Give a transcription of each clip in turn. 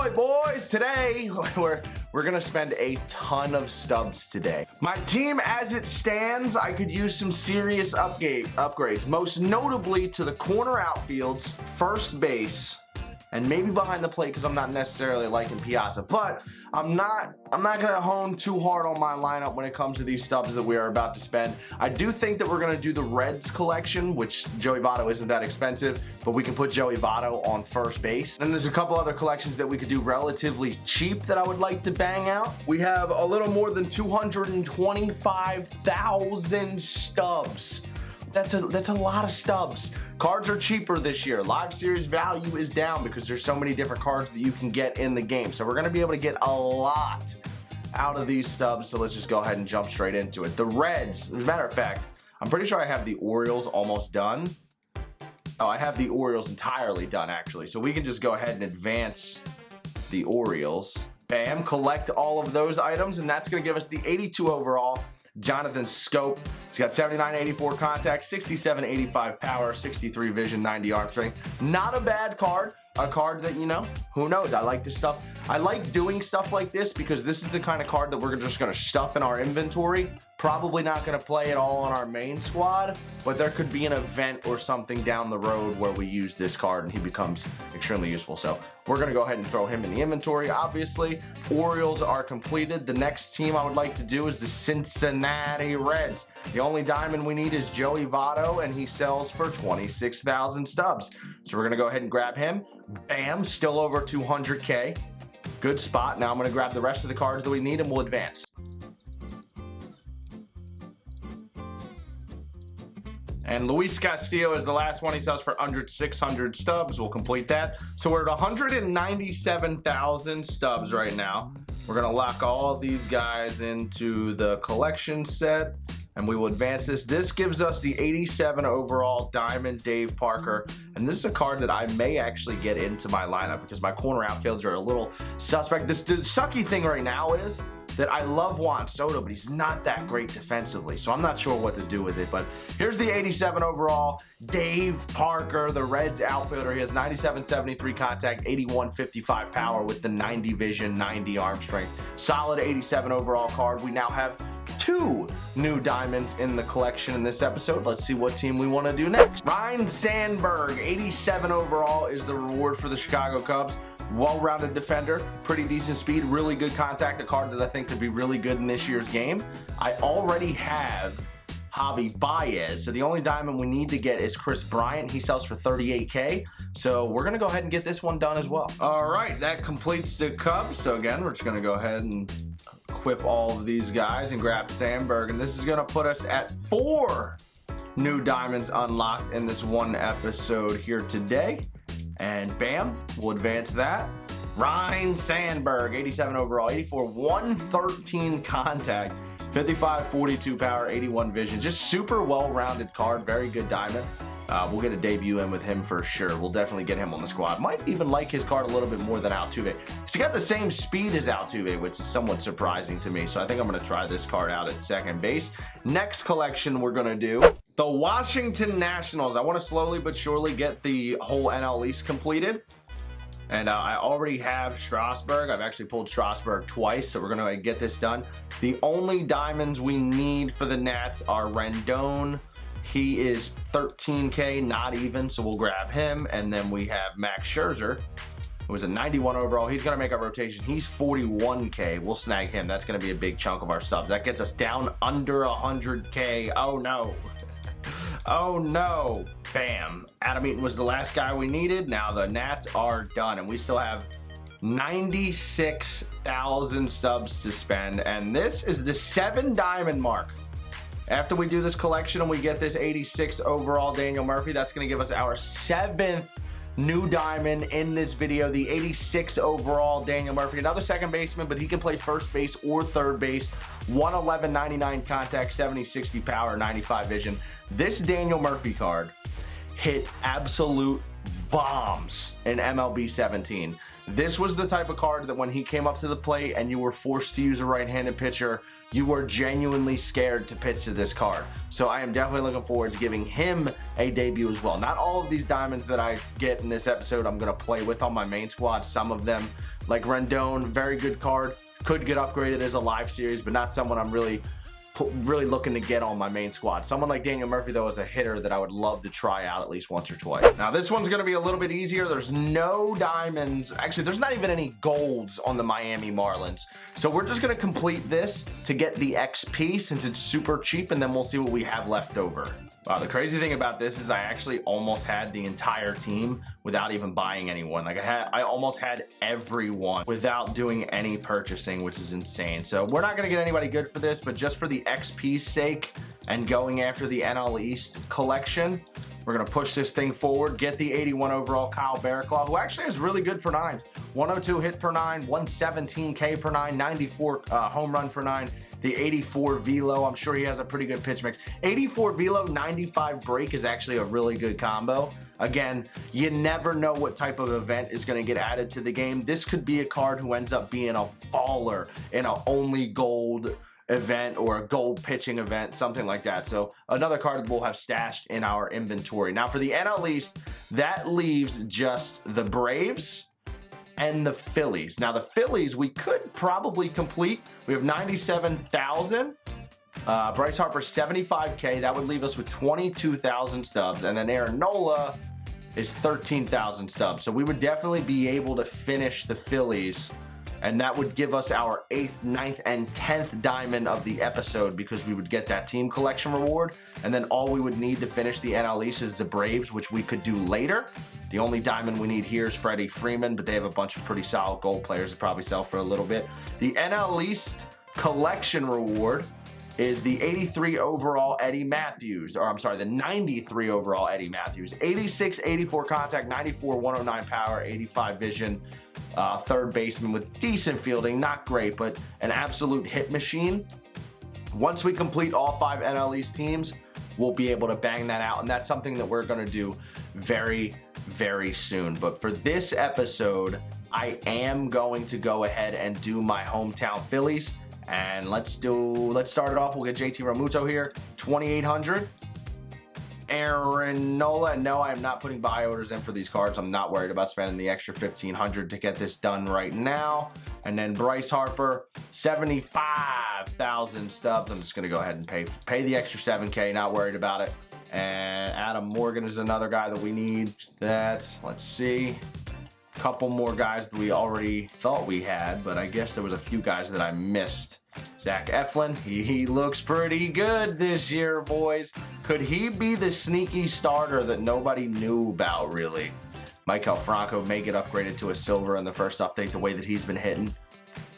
Ahoy, boys! Today, we're gonna spend a ton of stubs today. My team, as it stands, I could use some serious upgrades, most notably to the corner outfields, first base, and maybe behind the plate because I'm not necessarily liking Piazza. But I'm not gonna hone too hard on my lineup when it comes to these stubs that we are about to spend. I do think that we're gonna do the Reds collection, which Joey Votto isn't that expensive, but we can put Joey Votto on first base. And there's a couple other collections that we could do relatively cheap that I would like to bang out. We have a little more than 225,000 stubs. That's a lot of stubs. Cards are cheaper this year. Live series value is down because there's so many different cards that you can get in the game. So we're gonna be able to get a lot out of these stubs. So let's just go ahead and jump straight into it. The Reds, as a matter of fact, I'm pretty sure I have the Orioles almost done. Oh, I have the Orioles entirely done actually. So we can just go ahead and advance the Orioles. Bam, collect all of those items, and that's gonna give us the 82 overall. Jonathan Scope. He's got 79-84 contact, 67-85 power, 63 vision, 90 arm strength. Not a bad card. A card that, you know, who knows? I like this stuff. I like doing stuff like this because this is the kind of card that we're just gonna stuff in our inventory. Probably not gonna play it all on our main squad, but there could be an event or something down the road where we use this card and he becomes extremely useful. So we're gonna go ahead and throw him in the inventory. Obviously, Orioles are completed. The next team I would like to do is the Cincinnati Reds. The only diamond we need is Joey Votto, and he sells for 26,000 stubs. So we're gonna go ahead and grab him. Bam, still over 200K. Good spot. Now I'm gonna grab the rest of the cards that we need and we'll advance. And Luis Castillo is the last one. He sells for under 600 stubs. We'll complete that. So we're at 197,000 stubs right now. We're gonna lock all of these guys into the collection set and we will advance this. This gives us the 87 overall Diamond Dave Parker. And this is a card that I may actually get into my lineup because my corner outfields are a little suspect. The sucky thing right now is that I love Juan Soto, but he's not that great defensively, so I'm not sure what to do with it. But here's the 87 overall Dave Parker, the Reds outfielder. He has 97-73 contact, 81-55 power with the 90 vision, 90 arm strength. Solid 87 overall card. We now have 2 new diamonds in the collection in this episode. Let's see what team we want to do next. Ryne Sandberg, 87 overall is the reward for the Chicago Cubs. Well-rounded defender, pretty decent speed, really good contact, a card that I think could be really good in this year's game. I already have Javi Baez, so the only diamond we need to get is Chris Bryant. He sells for 38K, so we're gonna go ahead and get this one done as well. All right, that completes the Cubs. So again, we're just gonna go ahead and equip all of these guys and grab Sandberg, and this is gonna put us at 4 new diamonds unlocked in this one episode here today. And bam, we'll advance that. Ryne Sandberg, 87 overall, 84, 113 contact, 55-42 power, 81 vision. Just super well-rounded card, very good diamond. We'll get a debut in with him for sure. We'll definitely get him on the squad. Might even like his card a little bit more than Altuve. He's got the same speed as Altuve, which is somewhat surprising to me. So I think I'm gonna try this card out at second base. Next collection we're gonna do the Washington Nationals. I want to slowly but surely get the whole NL East completed. And I already have Strasburg. I've actually pulled Strasburg twice, so we're going to get this done. The only diamonds we need for the Nats are Rendon. He is 13K, not even, so we'll grab him. And then we have Max Scherzer, who was a 91 overall. He's going to make our rotation. He's 41K. We'll snag him. That's going to be a big chunk of our stubs. That gets us down under 100K. Oh, no. Oh no, bam. Adam Eaton was the last guy we needed. Now the Nats are done and we still have 96,000 stubs to spend. And this is the 7 diamond mark. After we do this collection and we get this 86 overall Daniel Murphy, that's gonna give us our 7th new diamond in this video, the 86 overall Daniel Murphy. Another second baseman, but he can play first base or third base. 111, 99 contact, 70, 60 power, 95 vision. This Daniel Murphy card hit absolute bombs in MLB 17. This was the type of card that when he came up to the plate and you were forced to use a right-handed pitcher, you were genuinely scared to pitch to this card. So I am definitely looking forward to giving him a debut as well. Not all of these diamonds that I get in this episode I'm going to play with on my main squad. Some of them, like Rendon, very good card, could get upgraded as a live series, but not someone I'm really looking to get on my main squad. Someone like Daniel Murphy, though, is a hitter that I would love to try out at least once or twice. Now, this one's going to be a little bit easier. There's no diamonds. Actually, there's not even any golds on the Miami Marlins. So we're just going to complete this to get the XP since it's super cheap, and then we'll see what we have left over. Wow, the crazy thing about this is I actually almost had the entire team without even buying anyone. Like I almost had everyone without doing any purchasing, which is insane. So we're not gonna get anybody good for this, but just for the XP's sake and going after the NL East collection, we're gonna push this thing forward, get the 81 overall Kyle Barraclough, who actually has really good per nines. 102 hit per nine, 117 K per nine, 94 home run per nine. The 84 velo, I'm sure he has a pretty good pitch mix. 84 velo, 95 break is actually a really good combo. Again, you never know what type of event is going to get added to the game. This could be a card who ends up being a baller in a only gold event or a gold pitching event, something like that. So another card we'll have stashed in our inventory. Now for the NL East, that leaves just the Braves and the Phillies. Now the Phillies we could probably complete. We have 97,000. Bryce Harper 75K. That would leave us with 22,000 stubs, and then Aaron Nola is 13,000 stubs. So we would definitely be able to finish the Phillies, and that would give us our 8th, 9th, and 10th diamond of the episode because we would get that team collection reward, and then all we would need to finish the NL East is the Braves, which we could do later. The only diamond we need here is Freddie Freeman, but they have a bunch of pretty solid gold players that probably sell for a little bit. The NL East collection reward is the 83 overall Eddie Mathews, or I'm sorry, the 93 overall Eddie Mathews. 86, 84 contact, 94, 109 power, 85 vision, third baseman with decent fielding, not great, but an absolute hit machine. Once we complete all 5 NL East teams, we'll be able to bang that out, and that's something that we're going to do very, very soon. But for this episode, I am going to go ahead and do my hometown Phillies, and let's start it off. We'll get JT Realmuto here, 2,800. Aaron Nola, no, I am not putting buy orders in for these cards. I'm not worried about spending the extra 1,500 to get this done right now. And then Bryce Harper, 75,000 stubs. I'm just gonna go ahead and pay the extra 7K, not worried about it. And Adam Morgan is another guy that we need. Let's see. Couple more guys that we already thought we had, but I guess there was a few guys that I missed. Zach Eflin, he looks pretty good this year, boys. Could he be the sneaky starter that nobody knew about, really? Michael Franco may get upgraded to a silver in the first update, the way that he's been hitting.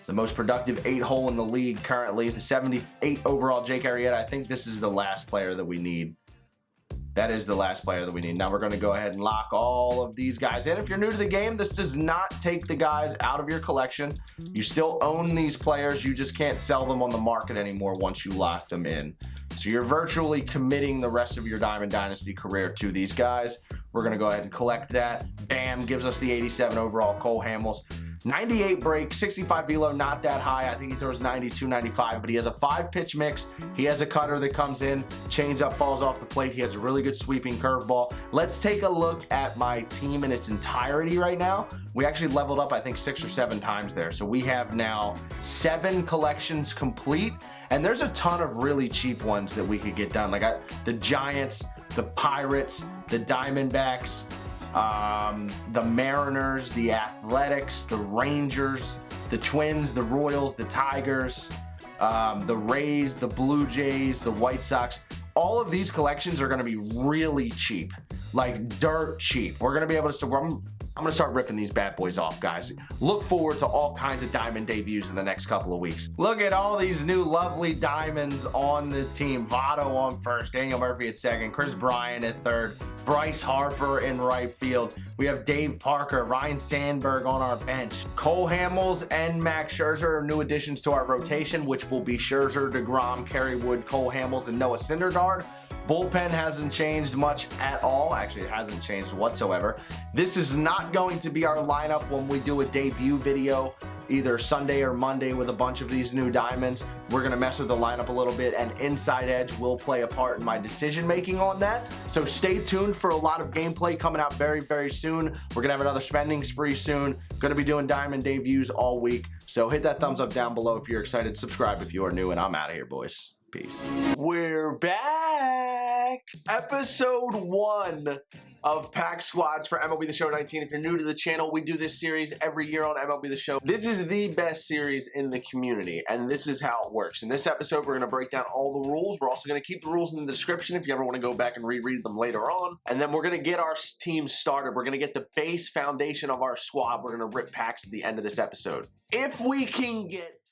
The most productive 8-hole in the league currently, the 78 overall Jake Arrieta. I think this is the last player that we need. That is the last player that we need. Now we're going to go ahead and lock all of these guys in. If you're new to the game, this does not take the guys out of your collection. You still own these players. You just can't sell them on the market anymore once you lock them in. So you're virtually committing the rest of your Diamond Dynasty career to these guys. We're going to go ahead and collect that. Bam, gives us the 87 overall Cole Hamels. 98 break, 65 velo, not that high. I think he throws 92, 95, but he has a 5-pitch mix. He has a cutter that comes in, changeup falls off the plate. He has a really good sweeping curveball. Let's take a look at my team in its entirety right now. We actually leveled up, I think, 6 or 7 times there. So we have now 7 collections complete, and there's a ton of really cheap ones that we could get done. Like the Giants, the Pirates, the Diamondbacks, the Mariners, the Athletics, the Rangers, the Twins, the Royals, the Tigers, the Rays, the Blue Jays, the White Sox. All of these collections are going to be really cheap, like dirt cheap. We're going to be able to, I'm going to start ripping these bad boys off, guys. Look forward to all kinds of diamond debuts in the next couple of weeks. Look at all these new lovely diamonds on the team. Votto on first, Daniel Murphy at second, Chris Bryant at third, Bryce Harper in right field. We have Dave Parker, Ryan Sandberg on our bench. Cole Hamels and Max Scherzer are new additions to our rotation, which will be Scherzer, DeGrom, Kerry Wood, Cole Hamels, and Noah Syndergaard. Bullpen hasn't changed much at all. Actually, it hasn't changed whatsoever. This is not going to be our lineup when we do a debut video, either Sunday or Monday, with a bunch of these new diamonds. We're going to mess with the lineup a little bit, and Inside Edge will play a part in my decision making on that. So stay tuned for a lot of gameplay coming out very, very soon. We're going to have another spending spree soon. Going to be doing diamond debuts all week. So hit that thumbs up down below if you're excited. Subscribe if you are new, and I'm out of here, boys. Peace. We're back. Episode 1 of Pack Squads for MLB The Show 19. If you're new to the channel, we do this series every year on MLB The Show. This is the best series in the community, and this is how it works. In this episode, we're going to break down all the rules. We're also going to keep the rules in the description if you ever want to go back and reread them later on. And then we're going to get our team started. We're going to get the base foundation of our squad. We're going to rip packs at the end of this episode. If we can get